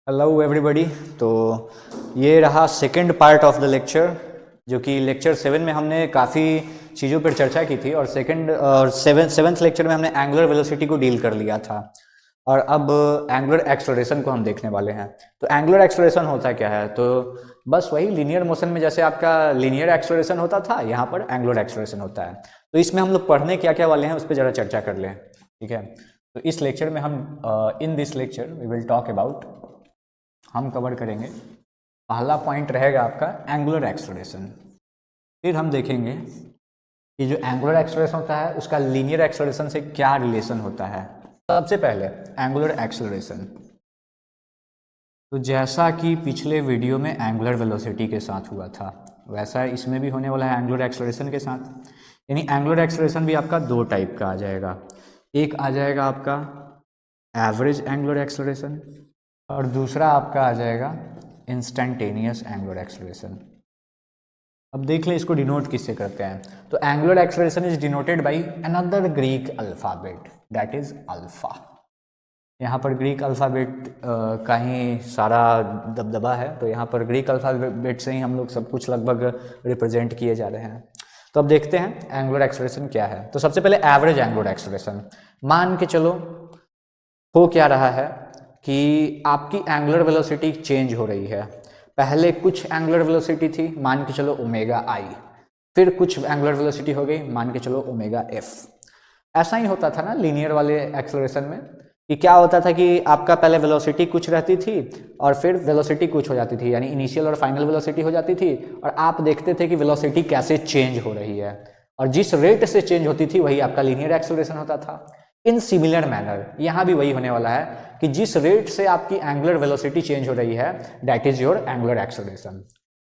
Hello everybody. तो ये रहा second part of the lecture, जो कि लेक्चर 7 में हमने काफ़ी चीज़ों पर चर्चा की थी और सेवेंथ लेक्चर में हमने एंगुलर वेलोसिटी को डील कर लिया था और अब एंगुलर एक्सेलरेशन को हम देखने वाले हैं। तो एंगुलर एक्सेलरेशन होता क्या है? तो बस वही लीनियर मोशन में जैसे आपका लीनियर एक्सेलरेशन होता था, यहाँ पर एंगुलर एक्सेलरेशन होता है। तो इसमें हम लोग पढ़ने क्या क्या वाले हैं उस पर ज़रा चर्चा कर लें, ठीक है। तो इस लेक्चर में हम in this lecture we will talk about, हम कवर करेंगे, पहला पॉइंट रहेगा आपका एंगुलर एक्सेलरेशन। फिर हम देखेंगे कि जो एंगुलर एक्सेलरेशन होता है उसका लीनियर एक्सेलरेशन से क्या रिलेशन होता है। सबसे पहले एंगुलर एक्सेलरेशन, तो जैसा कि पिछले वीडियो में एंगुलर वेलोसिटी के साथ हुआ था वैसा इसमें भी होने वाला है एंगुलर एक्सेलरेशन के साथ। यानी एंगुलर एक्सेलरेशन भी आपका दो टाइप का आ जाएगा। एक आ जाएगा आपका एवरेज एंगुलर एक्सेलरेशन और दूसरा आपका आ जाएगा इंस्टेंटेनियस एंगुलर एक्सेलरेशन। अब देख लें इसको डिनोट किससे करते हैं। तो angular acceleration is denoted by another Greek alphabet, that is alpha. यहाँ पर ग्रीक अल्फ़ाबेट का ही सारा दबदबा है, तो यहाँ पर ग्रीक अल्फ़ाबेट से ही हम लोग सब कुछ लगभग रिप्रेजेंट किए जा रहे हैं। तो अब देखते हैं एंगुलर एक्सेलरेशन क्या है। तो सबसे पहले एवरेज एंगुलर एक्सेलरेशन, मान के चलो हो क्या रहा है कि आपकी एंगुलर वेलोसिटी चेंज हो रही है। पहले कुछ एंगुलर वेलोसिटी थी, मान के चलो ओमेगा आई, फिर कुछ एंगुलर वेलोसिटी हो गई, मान के चलो ओमेगा एफ। ऐसा ही होता था ना लीनियर वाले एक्सेलरेशन में, कि क्या होता था कि आपका पहले वेलोसिटी कुछ रहती थी और फिर वेलोसिटी कुछ हो जाती थी, यानी इनिशियल और फाइनल वेलोसिटी हो जाती थी, और आप देखते थे कि वेलोसिटी कैसे चेंज हो रही है, और जिस रेट से चेंज होती थी वही आपका लीनियर एक्सेलरेशन होता था। इन सिमिलर मैनर यहाँ भी वही होने वाला है कि जिस रेट से आपकी एंगुलर वेलोसिटी चेंज हो रही है that is your angular acceleration.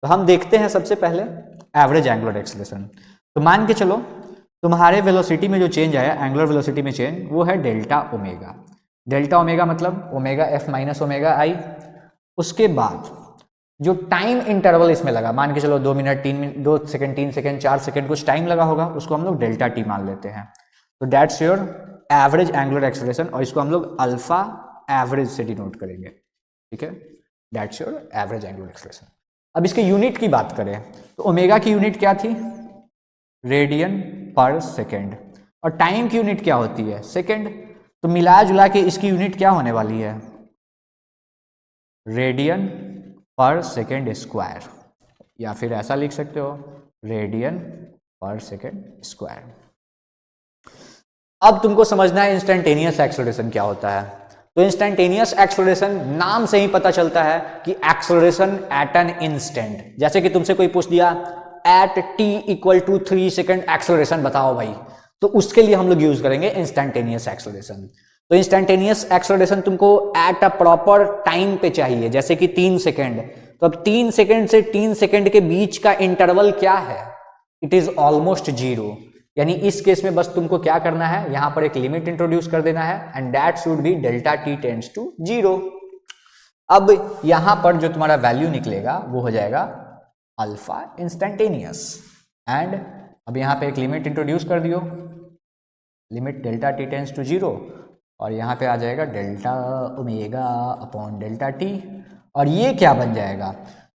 तो हम देखते हैं सबसे पहले एवरेज एंगुलर एक्सेलरेशन। तो मान के चलो तुम्हारे वेलोसिटी में जो चेंज आया, एंगुलर वेलोसिटी में चेंज, वो है डेल्टा ओमेगा। डेल्टा ओमेगा मतलब ओमेगा एफ माइनस ओमेगा आई। उसके बाद जो टाइम इंटरवल इसमें लगा, मान के चलो 2 minute 3 minute 2 second 3 second 4 second कुछ टाइम लगा होगा, उसको हम लोग डेल्टा टी मान लेते हैं। तो that's your average angular acceleration, और इसको हम लोग अल्फा एवरेज से डिनोट करेंगे, ठीक है। That's your average angular acceleration. अब इसके यूनिट की बात करें तो ओमेगा की यूनिट क्या थी? रेडियन पर सेकेंड। और टाइम की यूनिट क्या होती है? सेकेंड। तो मिला जुला के इसकी यूनिट क्या होने वाली है? रेडियन पर सेकेंड स्क्वायर, या फिर ऐसा लिख सकते हो रेडियन पर सेकेंड स्क्वायर। अब तुमको समझना है इंस्टेंटेनियस एक्सेलरेशन क्या होता है। तो इंस्टेंटेनियस एक्सेलरेशन नाम से ही पता चलता है कि एक्सेलरेशन एट एन इंस्टेंट। जैसे कि तुमसे कोई पूछ दिया at t equal to 3 second acceleration बताओ भाई, तो उसके लिए हम लोग यूज करेंगे इंस्टेंटेनियस एक्सेलरेशन। तो इंस्टेंटेनियस एक्सेलरेशन तुमको एट अ प्रॉपर टाइम पे चाहिए, जैसे कि 3 सेकेंड। तो अब 3 सेकेंड से 3 सेकेंड के बीच का इंटरवल क्या है? It is almost zero. यानी इस केस में बस तुमको क्या करना है, यहां पर एक लिमिट इंट्रोड्यूस कर देना है, and that should be delta T tends to zero. अब यहां पर जो तुम्हारा वैल्यू निकलेगा वो हो जाएगा अल्फा इंस्टेंटेनियस। एंड अब यहां पे एक लिमिट इंट्रोड्यूस कर दियो, limit delta T tends to zero, और यहां पे आ जाएगा delta omega upon delta T. और ये क्या बन जाएगा?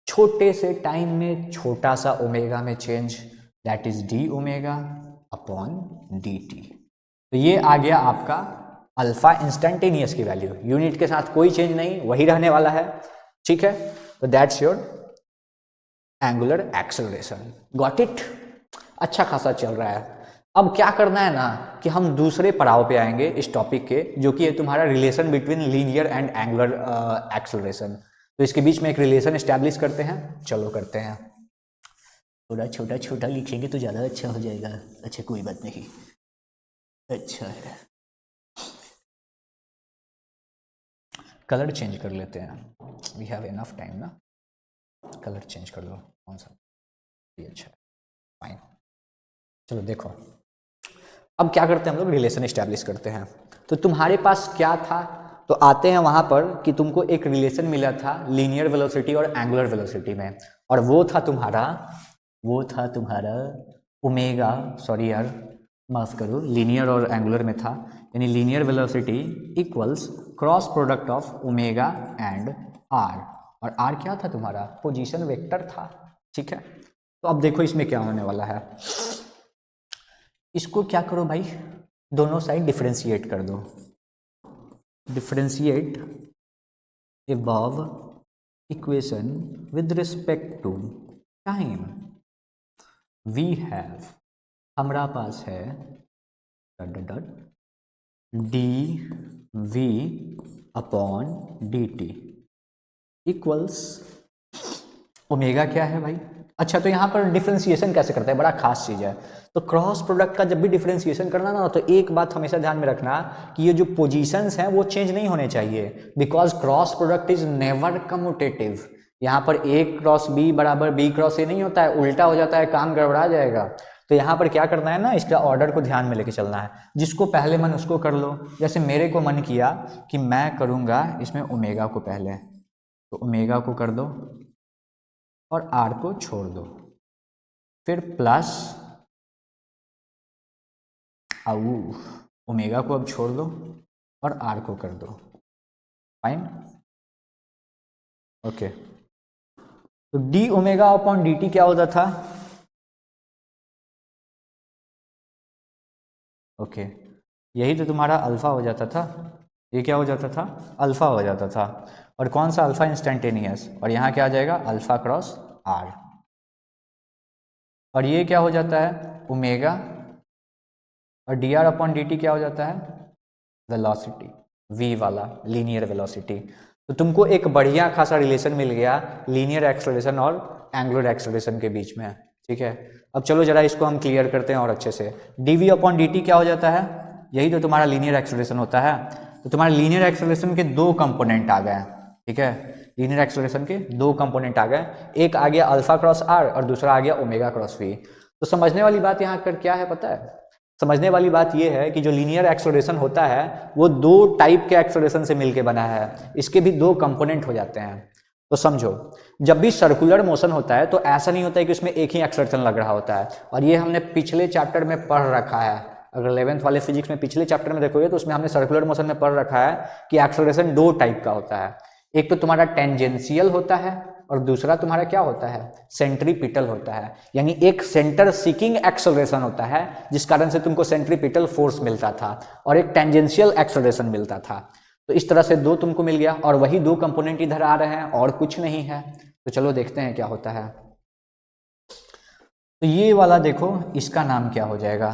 छोटे से टाइम में छोटा सा ओमेगा में change, that is D omega upon D T. तो ये आ गया आपका अल्फा इंस्टेंटेनियस की वैल्यू, यूनिट के साथ कोई चेंज नहीं, वही रहने वाला है, ठीक है। तो that's your angular acceleration, got it? अच्छा खासा चल रहा है। अब क्या करना है ना कि हम दूसरे पड़ाव पे आएंगे इस टॉपिक के, जो कि है तुम्हारा relation between linear and angular acceleration. तो इसके बीच में एक रिलेशन एस्टैब्लिश करते हैं, चलो करते हैं। थोड़ा छोटा छोटा लिखेंगे तो ज़्यादा अच्छा हो जाएगा। अच्छा कोई बात नहीं, अच्छा है। कलर चेंज कर लेते हैं, वी हैव इनफ टाइम ना। कलर चेंज कर लो, कौन सा? ये अच्छा है, फाइन। चलो देखो, अब क्या करते हैं हम लोग, रिलेशन एस्टैब्लिश करते हैं। तो तुम्हारे पास क्या था? तो आते हैं वहां पर कि तुमको एक रिलेशन मिला था लीनियर वेलोसिटी और एंगुलर वेलोसिटी में, और वो था तुम्हारा ओमेगा, सॉरी यार माफ करो, लीनियर और एंगुलर में था, यानी linear velocity equals cross product of omega and R, और आर क्या था तुम्हारा, पोजीशन वेक्टर था, ठीक है। तो अब देखो इसमें क्या होने वाला है, इसको क्या करो भाई, दोनों साइड डिफरेंशिएट कर दो, differentiate above equation with respect to time, we have, हमारा पास है dot dot dot D V upon D T equals omega क्या है भाई। अच्छा, तो यहाँ पर डिफरेंशिएशन कैसे करते हैं, बड़ा खास चीज़ है। तो क्रॉस प्रोडक्ट का जब भी डिफरेंशिएशन करना ना, तो एक बात हमेशा ध्यान में रखना कि ये जो पोजीशंस हैं वो चेंज नहीं होने चाहिए, because cross product is never commutative. यहाँ पर ए क्रॉस बी बराबर बी क्रॉस ए नहीं होता है, उल्टा हो जाता है, काम गड़बड़ा जाएगा। तो यहाँ पर क्या करना है ना, इसका ऑर्डर को ध्यान में लेके चलना है, जिसको पहले मन उसको कर लो। जैसे मेरे को मन किया कि मैं करूँगा इसमें ओमेगा को पहले, तो ओमेगा को कर दो और आर को छोड़ दो, फिर प्लस ओमेगा को अब छोड़ दो और आर को कर दो, फाइन, ओके। तो D omega upon D T क्या होता था, ओके, यही तो तुम्हारा अल्फा हो जाता था, ये क्या हो जाता था, अल्फा हो जाता था। और कौन सा अल्फा, इंस्टेंटेनियस, और यहाँ क्या आ जाएगा, अल्फा क्रॉस आर। और ये क्या हो जाता है, ओमेगा, और D R upon D T क्या हो जाता है, वेलोसिटी, वी वाला लीनियर वेलोसिटी। तो तुमको एक बढ़िया खासा रिलेशन मिल गया लीनियर एक्सेलरेशन और एंगुलर एक्सेलरेशन के बीच में, ठीक है। अब चलो जरा इसको हम क्लियर करते हैं और अच्छे से। D V upon D T क्या हो जाता है, यही तो तुम्हारा लीनियर एक्सेलरेशन होता है। तो तुम्हारे लीनियर एक्सेलरेशन के दो कंपोनेंट आ गए, ठीक है, लीनियर एक्सेलरेशन के दो कंपोनेंट आ गए, एक आ गया अल्फा क्रॉस आर और दूसरा आ गया ओमेगा क्रॉस वी। तो समझने वाली बात यहाँ पर क्या है पता है, समझने वाली बात यह है कि जो लीनियर एक्सेलरेशन होता है वो दो टाइप के एक्सेलरेशन से मिलके बना है, इसके भी दो कंपोनेंट हो जाते हैं। तो समझो, जब भी सर्कुलर मोशन होता है तो ऐसा नहीं होता है कि उसमें एक ही एक्सेलरेशन लग रहा होता है, और ये हमने पिछले चैप्टर में पढ़ रखा है। अगर 11th वाले फिजिक्स में पिछले चैप्टर में देखोगे तो उसमें हमने सर्कुलर मोशन में पढ़ रखा है कि एक्सेलरेशन दो टाइप का होता है, एक तो तुम्हारा टेंजेंशियल होता है और दूसरा तुम्हारा क्या होता है, सेंट्रीपिटल होता है। यानी एक सेंटर सीकिंग एक्सेलरेशन होता है जिस कारण से तुमको सेंट्रीपिटल फोर्स मिलता था, और एक टेंजेंशियल एक्सेलरेशन मिलता था। तो इस तरह से दो तुमको मिल गया, और वही दो कंपोनेंट इधर आ रहे हैं और कुछ नहीं है। तो चलो देखते हैं क्या होता है। तो ये वाला देखो, इसका नाम क्या हो जाएगा,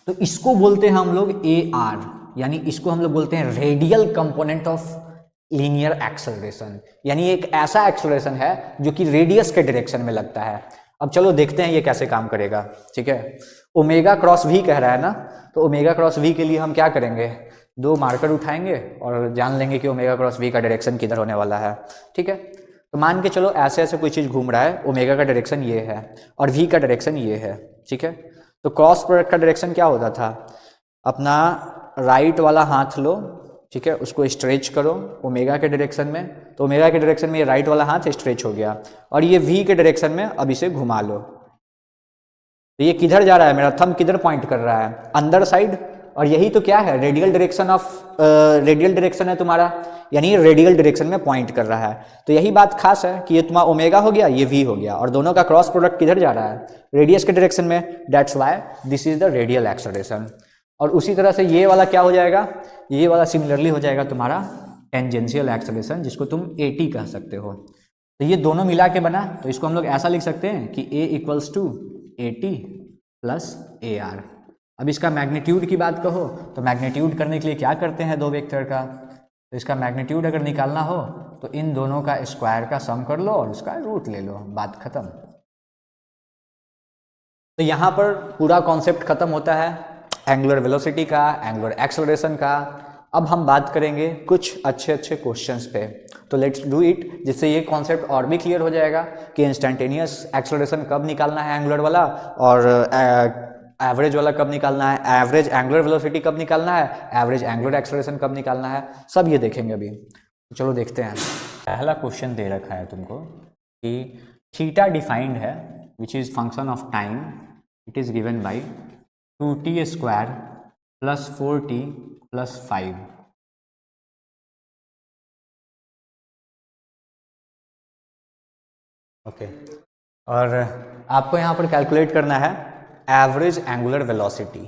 तो इसको बोलते हैं हम लोग ए आर, यानी इसको हम लोग बोलते हैं radial component of linear acceleration, यानी एक ऐसा एक्सेलरेशन है जो कि रेडियस के डायरेक्शन में लगता है। अब चलो देखते हैं ये कैसे काम करेगा, ठीक है। ओमेगा क्रॉस वी कह रहा है ना, तो ओमेगा क्रॉस वी के लिए हम क्या करेंगे, दो मार्कर उठाएंगे और जान लेंगे कि ओमेगा क्रॉस वी का डायरेक्शन किधर होने वाला है, ठीक है। तो मान के चलो ऐसे ऐसे कोई चीज़ घूम रहा है, ओमेगा का डायरेक्शन ये है और वी का डायरेक्शन ये है, ठीक है। तो क्रॉस प्रोडक्ट का डायरेक्शन क्या होता था, अपना राइट वाला हाथ लो, ठीक है, उसको स्ट्रेच करो ओमेगा के डायरेक्शन में, तो ओमेगा के डायरेक्शन में ये राइट वाला हाथ स्ट्रेच हो गया, और ये वी के डायरेक्शन में अब इसे घुमा लो। तो ये किधर जा रहा है, मेरा थंब किधर पॉइंट कर रहा है, अंदर साइड, और यही तो क्या है, radial direction of radial direction है तुम्हारा, यानी ये रेडियल डायरेक्शन में पॉइंट कर रहा है। तो यही बात खास है कि ये तुम्हारा ओमेगा हो गया, ये वी हो गया, और दोनों का क्रॉस प्रोडक्ट किधर जा रहा है, रेडियस के डायरेक्शन में, that's why this is the radial acceleration. और उसी तरह से ये वाला क्या हो जाएगा, ये वाला सिमिलरली हो जाएगा तुम्हारा टेंजेंशियल एक्सेलरेशन, जिसको तुम AT कह सकते हो। तो ये दोनों मिला के बना, तो इसको हम लोग ऐसा लिख सकते हैं कि A equals to AT plus AR। अब इसका मैग्नीट्यूड की बात कहो तो मैग्नीट्यूड करने के लिए क्या करते हैं दो वेक्टर का, तो इसका मैग्नीट्यूड अगर निकालना हो तो इन दोनों का स्क्वायर का सम कर लो और उसका रूट ले लो, बात खत्म। तो यहाँ पर पूरा कॉन्सेप्ट खत्म होता है एंगुलर वेलोसिटी का, एंगुलर एक्सेलरेशन का। अब हम बात करेंगे कुछ अच्छे अच्छे क्वेश्चंस पे, तो लेट्स डू इट, जिससे ये कॉन्सेप्ट और भी क्लियर हो जाएगा कि इंस्टेंटेनियस एक्सेलरेशन कब निकालना है एंगुलर वाला, और एवरेज वाला कब निकालना है, एवरेज एंगुलर वेलोसिटी कब निकालना है, एवरेज एंगुलर एक्सेलरेशन कब निकालना है, सब ये देखेंगे अभी। तो चलो देखते हैं। पहला क्वेश्चन दे रखा है तुमको कि थीटा डिफाइंड है which is function of time, it is given by 2t square plus 4t plus 5। Okay और आपको यहाँ पर कैलकुलेट करना है एवरेज एंगुलर वेलोसिटी।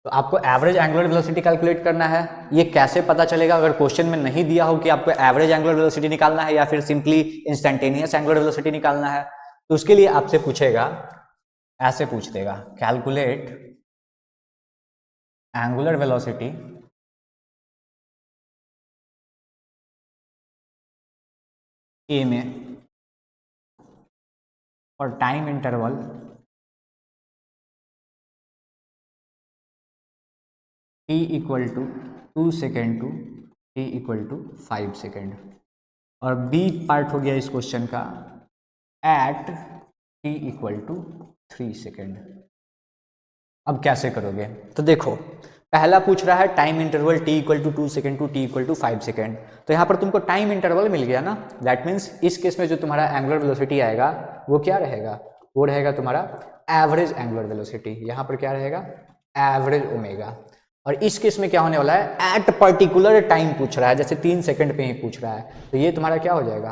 तो आपको एवरेज एंगुलर वेलोसिटी कैलकुलेट करना है। ये कैसे पता चलेगा अगर क्वेश्चन में नहीं दिया हो कि आपको एवरेज एंगुलर वेलोसिटी निकालना है या फिर सिंपली इंस्टेंटेनियस एंगुलर वेलोसिटी निकालना है? तो उसके लिए आपसे पूछेगा, ऐसे पूछ देगा, कैलकुलेट एंगुलर वेलोसिटी ए में और time interval t equal to 2 second to t equal to 5 second. और बी पार्ट हो गया इस क्वेश्चन का at t equal to 3 second. अब कैसे करोगे? तो देखो, पहला पूछ रहा है time interval t equal to 2 second to t equal to 5 second. तो यहाँ पर तुमको टाइम इंटरवल मिल गया ना, दैट मीन्स इस केस में जो तुम्हारा एंगुलर वेलोसिटी आएगा वो क्या रहेगा? वो रहेगा तुम्हारा एवरेज एंगुलर वेलोसिटी। यहाँ पर क्या रहेगा? Average omega. और इस केस में क्या होने वाला है? एट पर्टिकुलर टाइम पूछ रहा है, जैसे 3 सेकंड पे ही पूछ रहा है, तो ये तुम्हारा क्या हो जाएगा?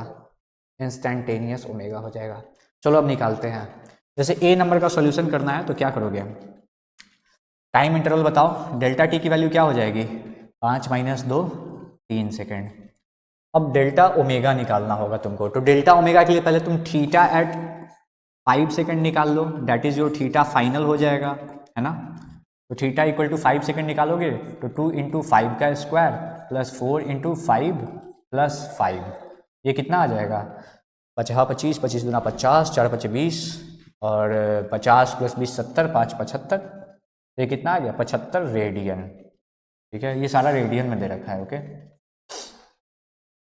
इंस्टेंटेनियस ओमेगा हो जाएगा। चलो अब निकालते हैं। जैसे ए नंबर का सॉल्यूशन करना है तो क्या करोगे? टाइम इंटरवल बताओ, डेल्टा टी की वैल्यू क्या हो जाएगी? 5 - 2 3 सेकेंड। अब डेल्टा ओमेगा निकालना होगा तुमको। तो डेल्टा ओमेगा के लिए पहले तुम थीटा एट 5 सेकेंड निकाल लो, that is your theta final हो जाएगा, है ना? तो थीटा इक्वल टू 5 सेकेंड निकालोगे तो 2 × 5 का स्क्वायर प्लस 4 × 5 प्लस 5, ये कितना आ जाएगा? 5 × 25, 25 × 50, 4 × 5 20 और 50 + 20 70, 5 75, ये कितना आ गया? 75 रेडियन। ठीक है, ये सारा रेडियन में दे रखा है। ओके,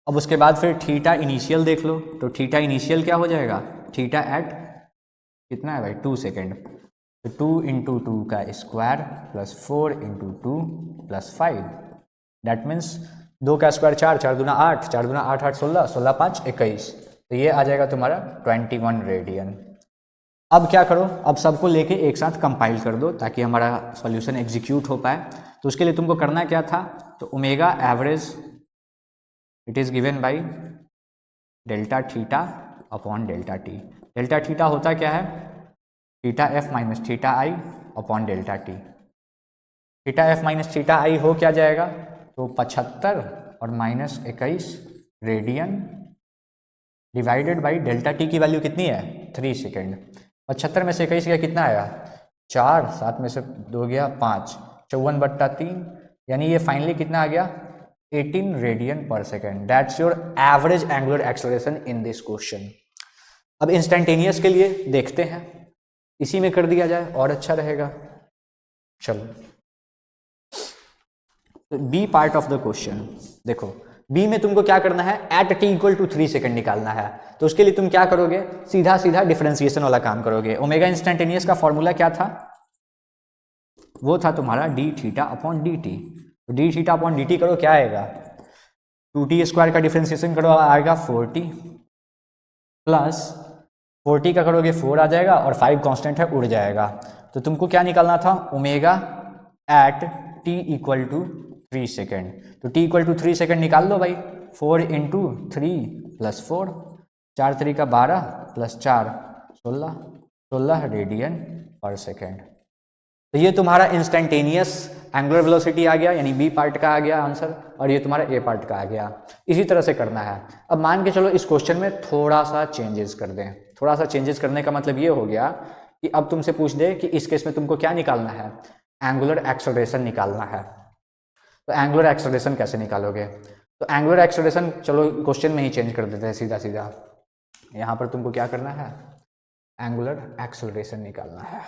अब उसके बाद फिर थीटा इनिशियल देख लो। तो थीटा इनिशियल क्या हो जाएगा? थीटा एट कितना है भाई? 2 सेकेंड। तो 2 × 2 का square plus 4 × 2 plus 5, that means 2 का स्क्वायर 4, 4 दूना 8, 4 दूना 8, 8 16, 16 5 21, तो ये आ जाएगा तुम्हारा 21 रेडियन। अब क्या करो? अब सबको लेके एक साथ कंपाइल कर दो ताकि हमारा सॉल्यूशन एग्जीक्यूट हो पाए। तो उसके लिए तुमको करना क्या था? तो omega average it is given by delta theta upon delta T. Delta theta होता क्या है? Theta F minus theta I upon delta T. Theta F minus theta I हो क्या जाएगा? तो 75 और -21 radian divided by delta T की value कितनी है? 3 सेकेंड। 75 में से 21 गया, कितना आया? 4, 7 में से 2 गया 5, 54/3, यानी ये फाइनली कितना आ गया? 18 रेडियन पर second. That's your average angular acceleration in this question. अब इंस्टेंटेनियस के लिए देखते हैं, इसी में कर दिया जाए और अच्छा रहेगा। चलो, B part of the question देखो। बी में तुमको क्या करना है? At t equal to 3 second निकालना है। तो उसके लिए तुम क्या करोगे? सीधा सीधा डिफरेंशिएशन वाला काम करोगे। ओमेगा इंस्टेंटेनियस का फॉर्मूला क्या था? वो था तुम्हारा D theta upon D T. तो D theta upon D T करो, क्या आएगा? 2t स्क्वायर का डिफरेंशिएशन करो, आएगा 4t, प्लस 4t का करोगे 4 आ जाएगा और 5 कांस्टेंट है, उड़ जाएगा। तो तुमको क्या निकालना था? Omega at t equal to 3 second. तो t इक्वल टू 3 सेकेंड निकाल लो भाई। 4 × 3 प्लस 4, 4 3 का 12 प्लस 4 16, 16 रेडियन पर सेकेंड। तो ये तुम्हारा इंस्टेंटेनियस एंगुलर वेलोसिटी आ गया, यानी बी पार्ट का आ गया आंसर, और ये तुम्हारा ए पार्ट का आ गया। इसी तरह से करना है। अब मान के चलो इस क्वेश्चन में थोड़ा सा चेंजेस कर दें। थोड़ा सा चेंजेस करने का मतलब ये हो गया कि अब तुमसे पूछ दे कि इस केस में तुमको क्या निकालना है? एंगुलर एक्सेलरेशन निकालना है। तो एंगुलर एक्सेलरेशन कैसे निकालोगे? तो एंगुलर एक्सेलरेशन चलो क्वेश्चन में ही चेंज कर देते हैं सीधा सीधा। यहाँ पर तुमको क्या करना है? एंगुलर एक्सेलरेशन निकालना है।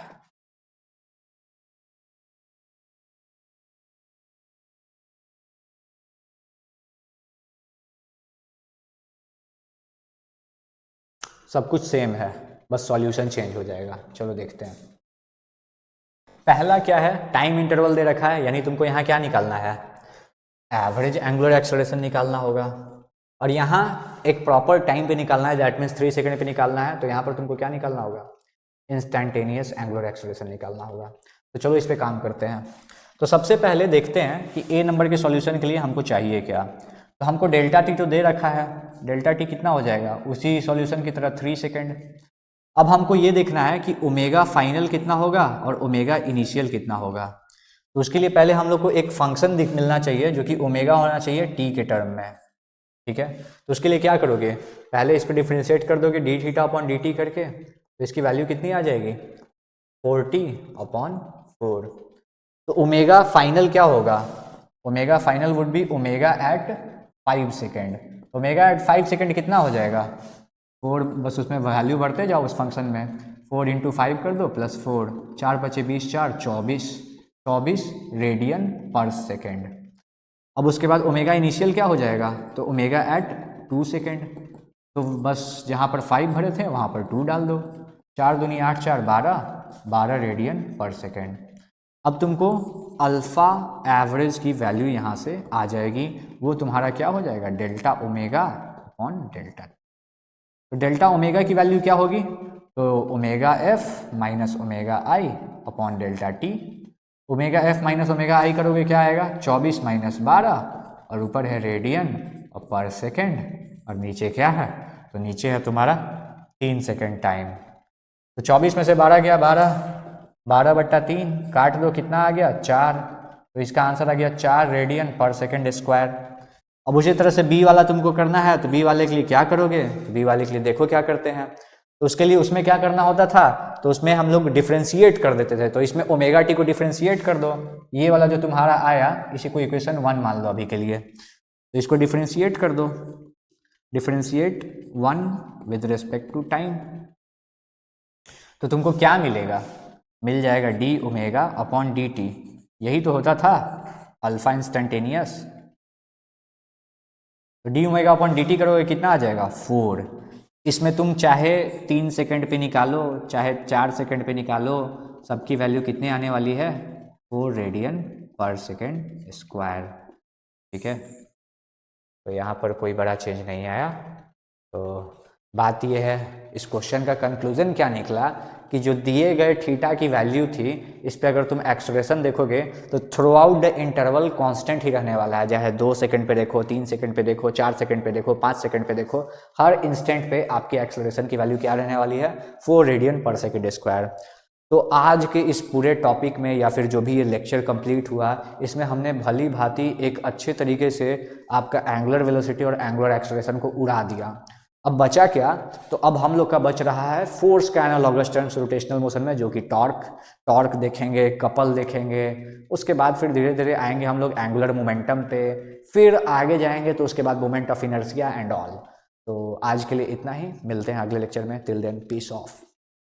सब कुछ सेम है, बस सॉल्यूशन चेंज हो जाएगा। चलो देखते हैं। पहला क्या है? टाइम इंटरवल दे रखा है, यानी तुमको यहाँ क्या निकालना है? एवरेज एंगुलर एक्सेलरेशन निकालना होगा। और यहाँ एक प्रॉपर टाइम पे निकालना है, दैट मीन्स 3 सेकेंड पे निकालना है। तो यहाँ पर तुमको क्या निकालना होगा? इंस्टेंटेनियस एंगुलर एक्सेलरेशन निकालना होगा। तो चलो इस पे काम करते हैं। तो सबसे पहले देखते हैं कि ए नंबर के सॉल्यूशन के लिए हमको चाहिए क्या। तो हमको डेल्टा टी तो दे रखा है, डेल्टा टी कितना हो जाएगा उसी सॉल्यूशन की तरह 3 सेकेंड। अब हमको ये देखना है कि ओमेगा फाइनल कितना होगा और ओमेगा इनिशियल कितना होगा। तो उसके लिए पहले हम लोग को एक फंक्शन मिलना चाहिए जो कि ओमेगा होना चाहिए टी के टर्म में, ठीक है। तो उसके लिए क्या करोगे, पहले इस पर डिफ्रेंशिएट कर दोगे D theta upon D T करके, तो इसकी वैल्यू कितनी आ जाएगी 4t/4। तो ओमेगा फाइनल क्या होगा, omega final would be omega eight 5 second. Omega eight 5 second कितना हो जाएगा 4, बस उसमें वैल्यू बढ़ते जाओ उस फंक्शन में, 4 × 5 कर दो +4, 4 × 5 = 20, 4 24 रेडियन पर सेकेंड। अब उसके बाद ओमेगा इनिशियल क्या हो जाएगा, तो ओमेगा एट 2 सेकेंड। तो बस जहाँ पर 5 भरे थे वहाँ पर 2 डाल दो, 4 दूनी 8, 4 12 रेडियन पर सेकेंड। अब तुमको अल्फ़ा एवरेज की वैल्यू यहाँ से आ जाएगी, वो तुम्हारा क्या हो जाएगा डेल्टा ओमेगा अपॉन डेल्टा। तो डेल्टा ओमेगा की वैल्यू क्या होगी, तो ओमेगा एफ माइनस ओमेगा आई upon delta T. Omega F minus omega आई करोगे क्या आएगा 24 - 12 और ऊपर है रेडियन और पर सेकेंड और नीचे क्या है, तो नीचे है तुम्हारा 3 सेकेंड टाइम। तो 24 में से 12 गया 12/3 काट दो, कितना आ गया 4। तो इसका आंसर आ गया 4 रेडियन पर सेकेंड स्क्वायर। अब उसी तरह से बी वाला तुमको करना है, तो बी वाले के लिए क्या करोगे, तो बी वाले के लिए देखो क्या करते हैं। तो उसके लिए उसमें क्या करना होता था, तो उसमें हम लोग डिफ्रेंशिएट कर देते थे। तो इसमें ओमेगा टी को डिफ्रेंशिएट कर दो, ये वाला जो तुम्हारा आया इसी को इक्वेशन 1 मान लो अभी के लिए। तो इसको डिफ्रेंशिएट कर दो, differentiate 1 with respect to time. तो तुमको क्या मिलेगा, मिल जाएगा D omega upon D T. यही तो होता था अल्फा इंस्टेंटेनियस। तो D omega upon D T करोगे कितना आ जाएगा 4। इसमें तुम चाहे 3 सेकंड पे निकालो चाहे 4 सेकंड पे निकालो, सबकी वैल्यू कितने आने वाली है 4 रेडियन पर सेकेंड स्क्वायर, ठीक है। तो यहाँ पर कोई बड़ा चेंज नहीं आया। तो बात यह है, इस क्वेश्चन का कंक्लूजन क्या निकला कि जो दिए गए थीटा की वैल्यू थी, इस पे अगर तुम एक्सप्रेशन देखोगे तो throughout the interval constant ही रहने वाला है। चाहे 2 सेकंड पे देखो, 3 सेकंड पे देखो, 4 सेकंड पे देखो, 5 सेकंड पे देखो, हर इंस्टेंट पे आपकी एक्सप्रेशन की वैल्यू क्या रहने वाली है 4 रेडियन पर सेकेंड स्क्वायर। तो आज के इस पूरे टॉपिक में या फिर जो भी ये लेक्चर कंप्लीट हुआ, इसमें हमने भली भांति एक अच्छे तरीके से आपका एंगुलर वेलोसिटी और एंगुलर एक्सलेरेशन को उड़ा दिया। अब बचा क्या, तो अब हम लोग का बच रहा है फोर्स का एनालॉगस टर्म्स रोटेशनल मोशन में, जो कि टॉर्क देखेंगे, कपल देखेंगे। उसके बाद फिर धीरे धीरे आएंगे हम लोग एंगुलर मोमेंटम पे, फिर आगे जाएंगे तो उसके बाद moment of inertia and all. तो आज के लिए इतना ही, मिलते हैं अगले लेक्चर में। Till then peace of.